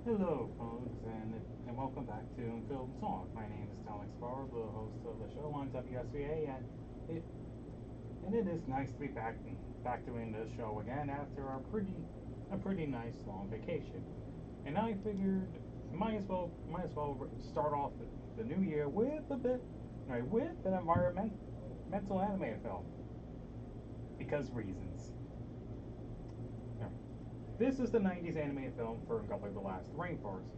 Hello, folks, and welcome back to Film Talk. My name is Alex Barr, the host of the show on WSVA, it and it is nice to be back doing this show again after a pretty nice long vacation. And I figured might as well start off the new year with with an environmental anime film because reasons. This is the 90s animated film FernGully: The Last Rainforest.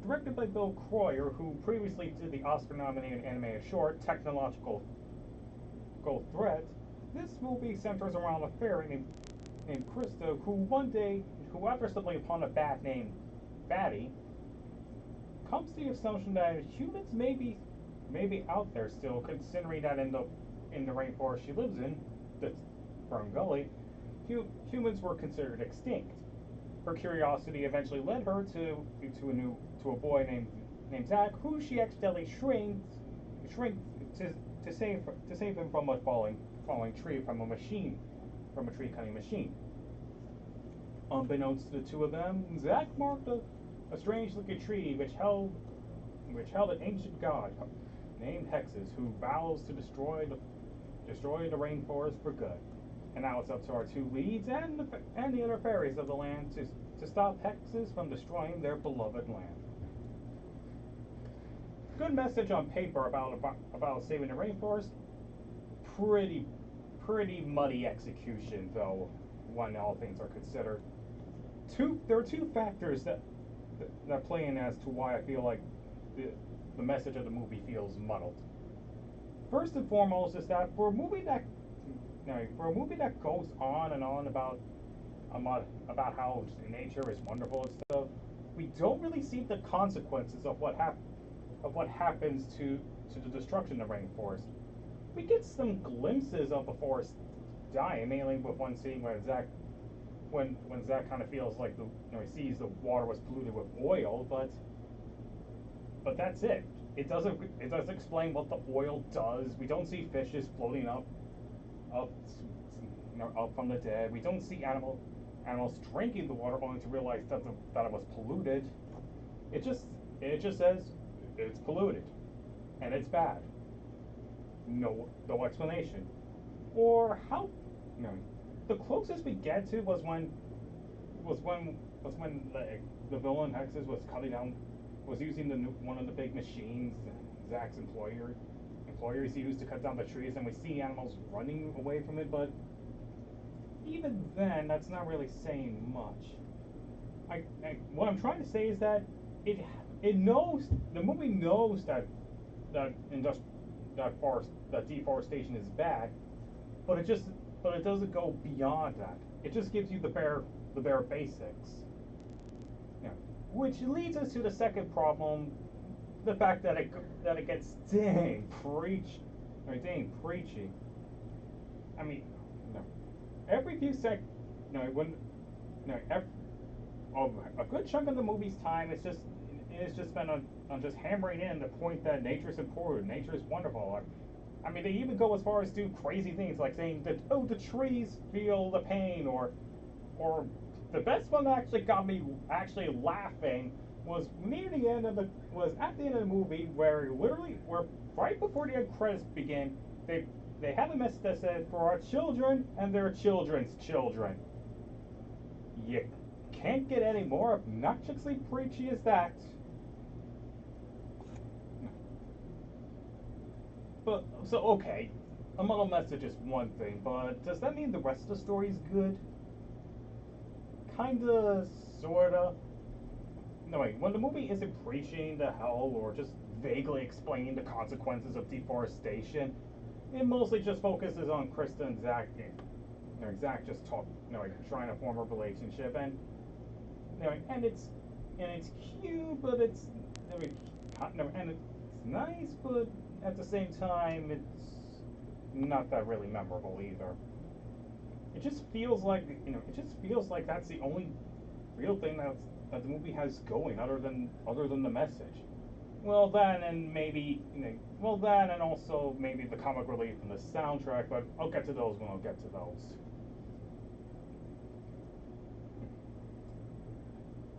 Directed by Bill Croyer, who previously did the Oscar-nominated animated short Technological Threat, this movie centers around a fairy named Krista, who after stumbling upon a bat named Fatty, comes to the assumption that humans may be out there still, considering that in the rainforest she lives in, the FernGully, humans were considered extinct. Her curiosity eventually led her to a boy named Zach, who she accidentally shrinks to save him from a falling tree from a tree cutting machine. Unbeknownst to the two of them, Zach marked a strange looking tree which held an ancient god named Hexes, who vows to destroy the rainforest for good. And now it's up to our two leads and the other fairies of the land to stop Hexes from destroying their beloved land. Good message on paper about saving the rainforest. Pretty pretty muddy execution, though, when all things are considered. There are two factors that play in as to why I feel like the message of the movie feels muddled. First and foremost is that for a movie that goes on and on about how nature is wonderful and stuff, we don't really see the consequences of what happens to the destruction of the rainforest. We get some glimpses of the forest dying, mainly with one scene where when Zach kind of feels like he sees the water was polluted with oil, but that's it. It doesn't explain what the oil does. We don't see fishes floating up up from the dead. We don't see animals drinking the water only to realize that it was polluted. It just says it's polluted and it's bad. No explanation. Or how the closest we get to was when the villain Hexes was using one of the big machines Zach's employers used to cut down the trees, and we see animals running away from it, but even then that's not really saying much. What I'm trying to say is that it knows the movie knows that industri- that deforestation is bad, but it doesn't go beyond that. It just gives you the bare basics. Yeah. Which leads us to the second problem, the fact that it gets dang preachy. I mean, no. Every few sec, no, when, no, every, oh, a good chunk of the movie's time it's just spent on just hammering in the point that nature's important, nature is wonderful. I mean, they even go as far as do crazy things like saying that the trees feel the pain, or the best one that actually got me actually laughing was at the end of the movie where right before the end credits begin, they have a message that said for our children and their children's children. You can't get any more obnoxiously preachy as that. But so okay, a muddle message is one thing, but does that mean the rest of the story is good? Kinda, sorta. No wait, when the movie isn't preaching the hell or just vaguely explaining the consequences of deforestation, it mostly just focuses on Krista and Zach. Zach just trying to form a relationship, and it's cute, but and it's nice, but at the same time, it's not that really memorable either. It just feels like that's the only real thing that the movie has going, other than the message. Well, then and maybe that and also maybe the comic relief and the soundtrack, but I'll get to those when I'll get to those.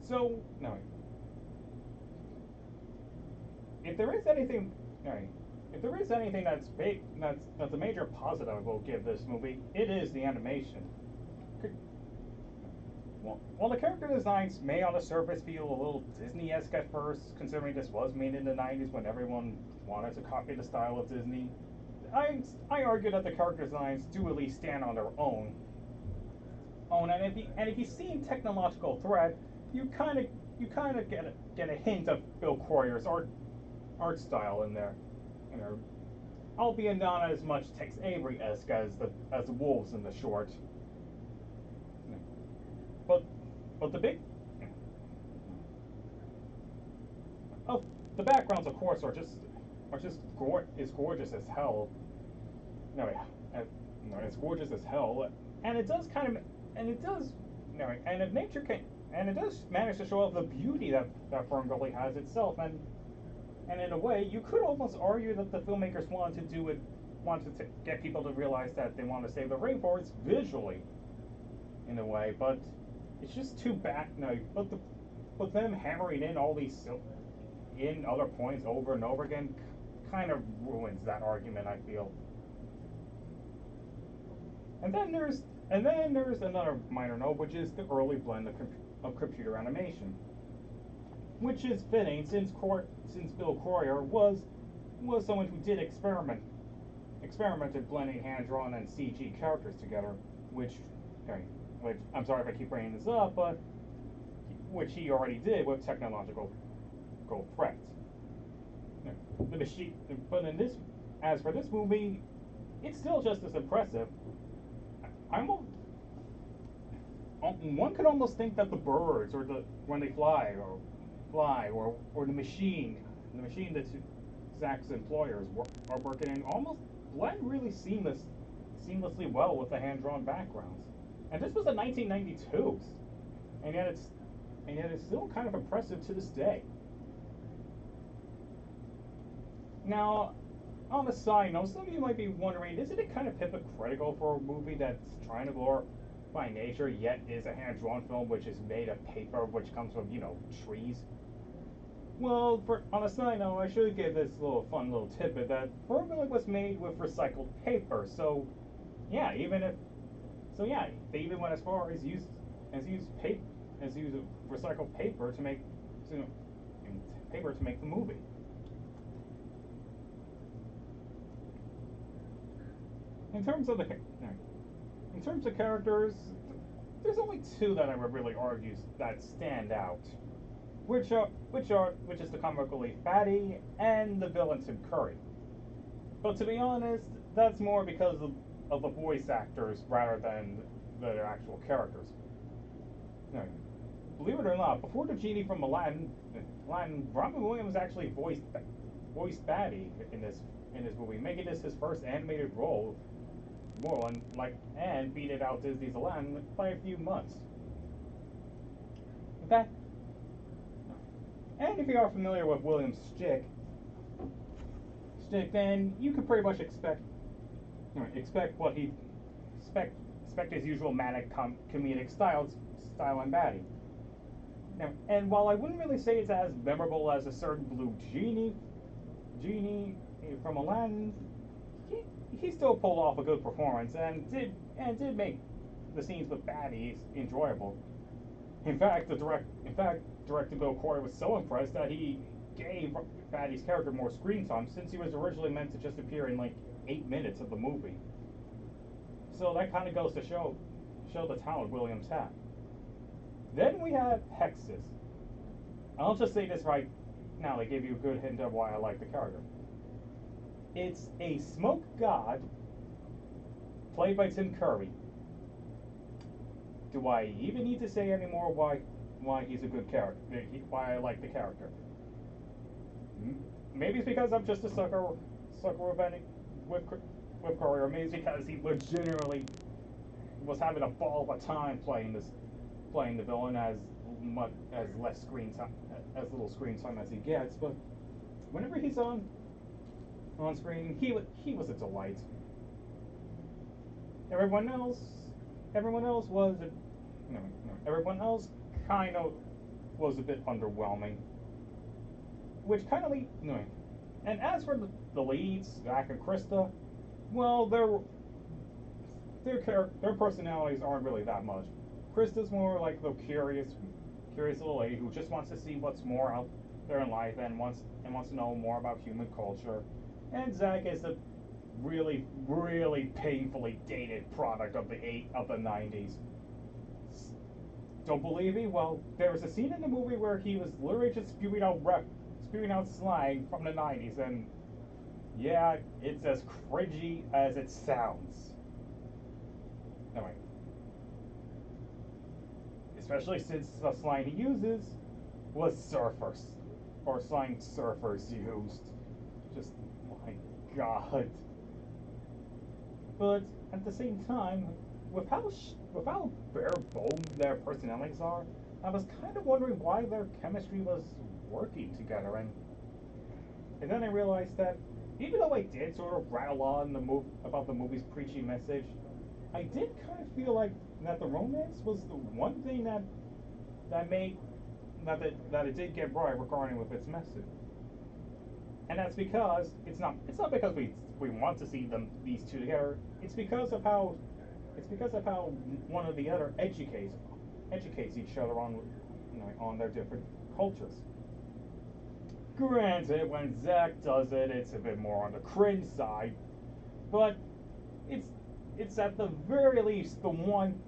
So no, if there is anything, right, if there is anything that's a major positive I will give this movie, it is the animation. Well, while the character designs may on the surface feel a little Disney-esque at first, considering this was made in the 90s when everyone wanted to copy the style of Disney, I argue that the character designs do at least stand on their own. And if you've seen Technological Threat, you kind of get a hint of Bill Coryer's art style in there, you know, albeit not as much Tex Avery-esque as the wolves in the short. But but the big oh the backgrounds of course is gorgeous as hell. No, no, it's gorgeous as hell, and it does kind of and it does no, and if nature can and it does manage to show off the beauty that FernGully has itself, and in a way you could almost argue that the filmmakers wanted to get people to realize that they want to save the rainforest visually, in a way, but it's just too bad. No, but them hammering in all these in other points over and over again kind of ruins that argument, I feel. And then there's another minor note, which is the early blend of computer animation, which is fitting since Bill Coyer was someone who did experimented blending hand-drawn and CG characters together, which I'm sorry if I keep bringing this up, but which he already did with Technological Threats. The machine, but as for this movie, it's still just as impressive. One could almost think that the birds, or when they fly, or the machine that Zach's employers are working in, almost blend really seamlessly well with the hand-drawn backgrounds. And this was in 1992, and yet it's still kind of impressive to this day. Now, on a side note, some of you might be wondering, isn't it kind of hypocritical for a movie that's trying to glorify nature, yet is a hand-drawn film which is made of paper, which comes from, trees? Well, on a side note, I should give this fun little tidbit that FernGully was made with recycled paper, so yeah, they even went as far as use recycled paper to make the movie. In terms of characters, there's only two that I would really argue that stand out, which is the comic relief Fatty and the villain Tim Curry. But to be honest, that's more because of the voice actors rather than their actual characters. Now, believe it or not, before the genie from Aladdin, Robin Williams actually voiced Fatty in this movie, making this his first animated role, and beat it out Disney's Aladdin by a few months. Okay. And if you are familiar with Williams' shtick, then you can pretty much expect his usual manic comedic style and Batty. Now, and while I wouldn't really say it's as memorable as a certain blue genie from Aladdin, he still pulled off a good performance and did make the scenes with Batty enjoyable. In fact, director Bill Cory was so impressed that he gave Batty's character more screen time, since he was originally meant to just appear in like 8 minutes of the movie. So that kind of goes to show the talent Williams had. Then we have Hexus. I'll just say this right now to give you a good hint of why I like the character. It's a smoke god played by Tim Curry. Do I even need to say anymore why he's a good character? Why I like the character? Maybe it's because I'm just a sucker with Curry, or maybe it's because he legitimately was having a ball of a time playing the villain as little screen time as he gets. But whenever he's on screen, he was a delight. Everyone else kind of was a bit underwhelming. which kind of lead. No, and as for the leads, Zach and Krista, well, their personalities aren't really that much. Krista's more like the curious little lady who just wants to see what's more out there in life and wants to know more about human culture. And Zach is the really painfully dated product of the 90s. Don't believe me? Well, there was a scene in the movie where he was literally just spewing out slang from the 90s, and yeah, it's as cringy as it sounds. Anyway, especially since the slang he uses was surfers, or slang surfers used. Just, my god. But at the same time, with how bare boned their personalities are, I was kind of wondering why their chemistry was working together, and then I realized that even though I did sort of rattle on about the movie's preachy message, I did kind of feel like that the romance was the one thing that made that it did get right regarding with its message, and that's because it's not because we want to see these two together. It's because of how one or the other educates each other on their different cultures. Granted, when Zach does it, it's a bit more on the cringe side, but it's at the very least the one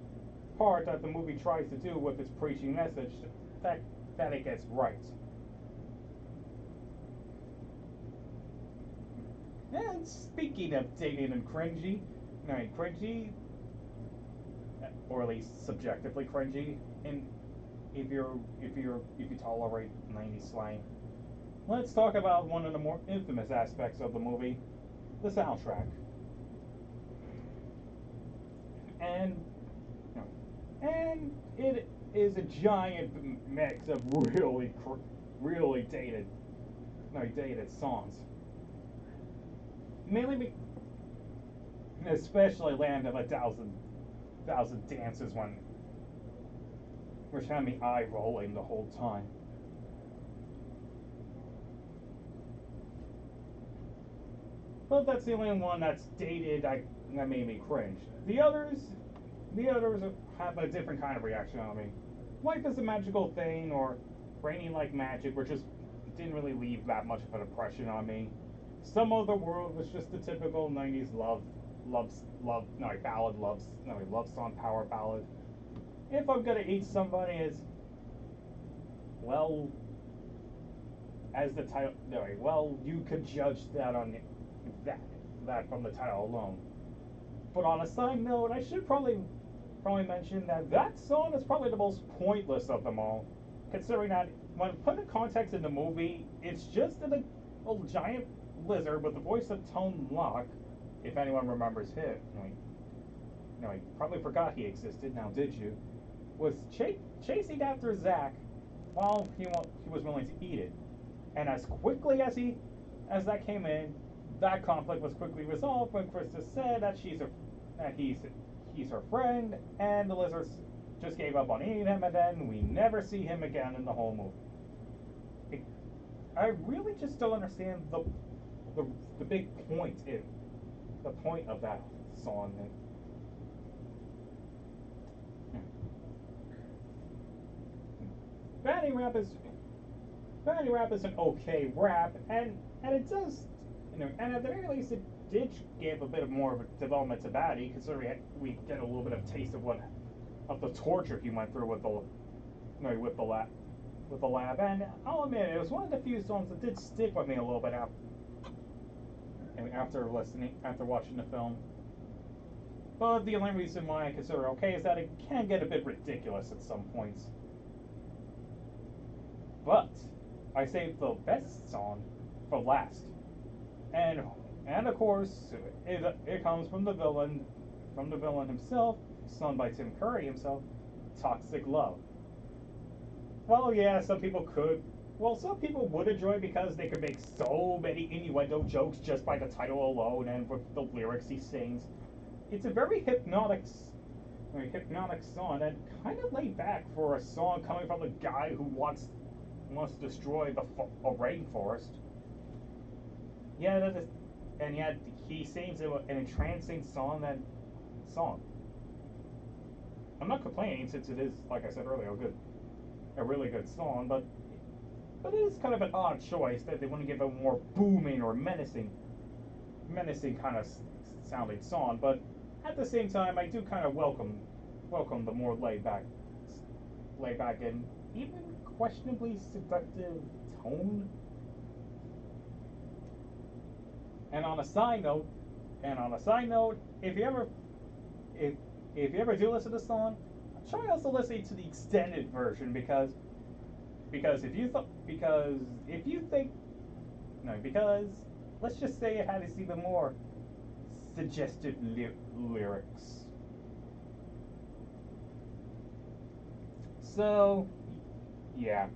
part that the movie tries to do with its preaching message that it gets right. And speaking of dating and cringy, or at least subjectively cringy, and if you tolerate 90s slang, let's talk about one of the more infamous aspects of the movie, the soundtrack. And and it is a giant mix of really dated songs. Mainly, especially Land of a Thousand Dances one, which had me eye rolling the whole time. But that's the only one that's dated that made me cringe. The others have a different kind of reaction on me. Life is a Magical Thing or Raining Like Magic, which just didn't really leave that much of an impression on me. Some Other World was just the typical 90s love song power ballad. If I'm gonna eat somebody, is well, as the title, no, well, you could judge that on that that from the title alone. But on a side note, I should probably mention that song is probably the most pointless of them all, considering that when put in context in the movie, it's just a giant lizard with the voice of Tone Loc, if anyone remembers him. No, I probably forgot he existed. Now, did you? Was chasing after Zach while he was willing to eat it, and as quickly as that came in, that conflict was quickly resolved when Krista said that he's her friend, and the lizards just gave up on eating him, and then we never see him again in the whole movie. I really just don't understand the big point the point of that song. Batty Rap is an okay rap, and it does, and at the very least it did give a bit of more of a development to Batty, considering we get a little bit of taste of the torture he went through with the lab, and I'll admit it was one of the few songs that did stick with me a little bit after watching the film. But the only reason why I consider it okay is that it can get a bit ridiculous at some points. But I saved the best song for last, and of course it comes from the villain himself, sung by Tim Curry himself, "Toxic Love." Well, yeah, some people would enjoy it because they could make so many innuendo jokes just by the title alone and with the lyrics he sings. It's a very hypnotic song and kind of laid back for a song coming from a guy who wants wants to destroy a rainforest. Yeah, that is, and yet he sings an entrancing song. That song. I'm not complaining since it is, like I said earlier, a really good song, but it is kind of an odd choice that they want to give a more booming or menacing kind of sounding song. But at the same time, I do kind of welcome the more laid back and even questionably seductive tone. And on a side note, if you ever if if you ever do listen to the song, try also listening to the extended version because if you think no because let's just say it had even more suggestive lyrics. So yeah,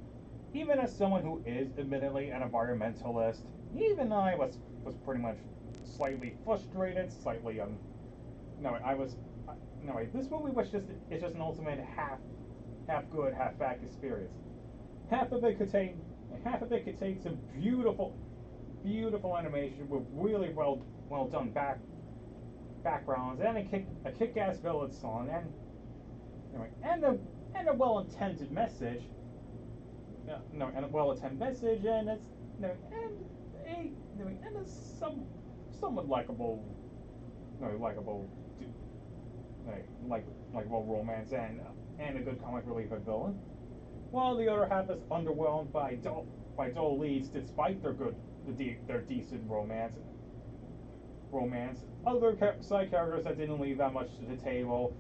even as someone who is admittedly an environmentalist, even I was pretty much slightly frustrated, slightly no I was no this movie was just it's just an ultimate half good half bad experience. Half of it contained some beautiful animation with really well done backgrounds and a kick-ass village song and anyway and a well-intended message. No, and a well-intended message, and it's no, and a somewhat likable, no, likable, likable romance and a good comic relief villain. While the other half is underwhelmed by dull leads, despite their decent romance, other side characters that didn't leave that much to the table,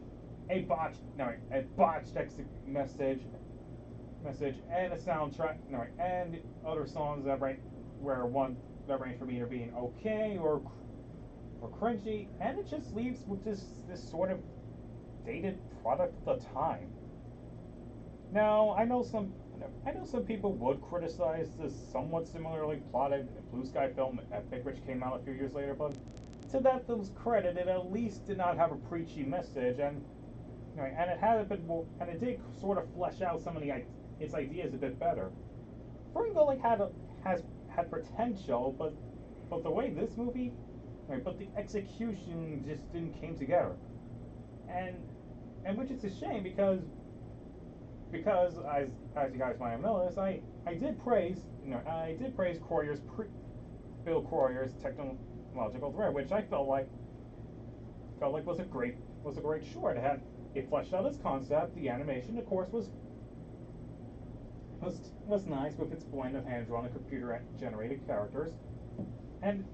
a botched message and a soundtrack, and other songs that range for me either being okay or cringy, and it just leaves with this sort of dated product of the time. Now I know some people would criticize the somewhat similarly plotted Blue Sky film Epic, which came out a few years later, but to that film's credit, it at least did not have a preachy message, and and it had a bit more, and it did sort of flesh out some of its ideas a bit better. FernGully had potential, but the way this movie, but the execution just didn't came together, and which is a shame because as you guys might have noticed, I did praise Bill Croyer's technological thread, which I felt like was a great short. It fleshed out its concept. The animation, of course, was nice with its blend of hand-drawn and computer-generated characters, and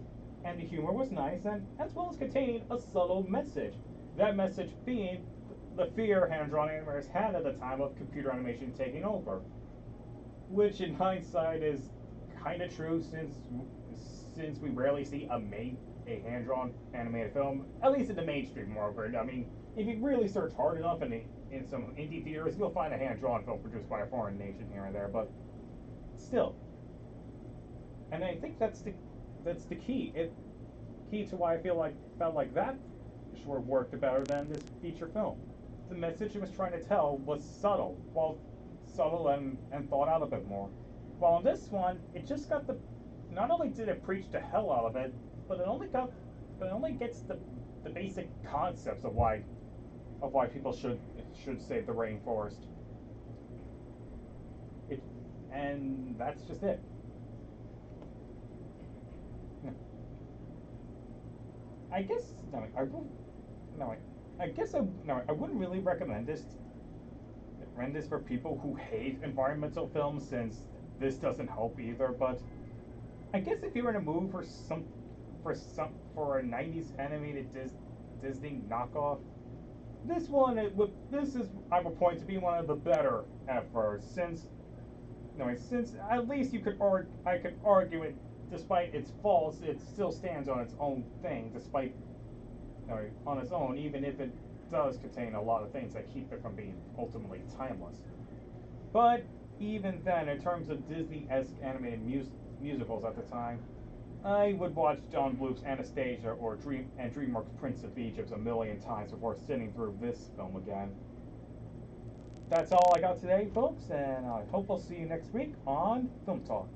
the humor was nice, and as well as containing a subtle message. That message being the fear hand-drawn animators had at the time of computer animation taking over, which in hindsight is kind of true since we rarely see a hand-drawn animated film, at least in the mainstream market. I mean, if you really search hard enough in some indie theaters, you'll find a hand-drawn film produced by a foreign nation here and there, but still. And I think that's the key. Key to why I felt like that short worked better than this feature film. The message it was trying to tell was subtle and thought out a bit more. While in this one, it just got not only did it preach the hell out of it, but it only gets the basic concepts of why people should save the rainforest. And that's just it. I guess no, I will no, I guess I wouldn't really recommend this for people who hate environmental films, since this doesn't help either. But I guess if you're in a mood for a 90s animated Disney knockoff, this is I would point to be one of the better efforts, since at least I could argue it, despite its faults, it still stands on its own thing, despite on its own, even if it does contain a lot of things that keep it from being ultimately timeless. But even then, in terms of Disney-esque animated musicals at the time, I would watch John Bluth's Anastasia or DreamWorks' Prince of Egypt a million times before sitting through this film again. that's all I got today, folks, and I hope I'll see you next week on Film Talk.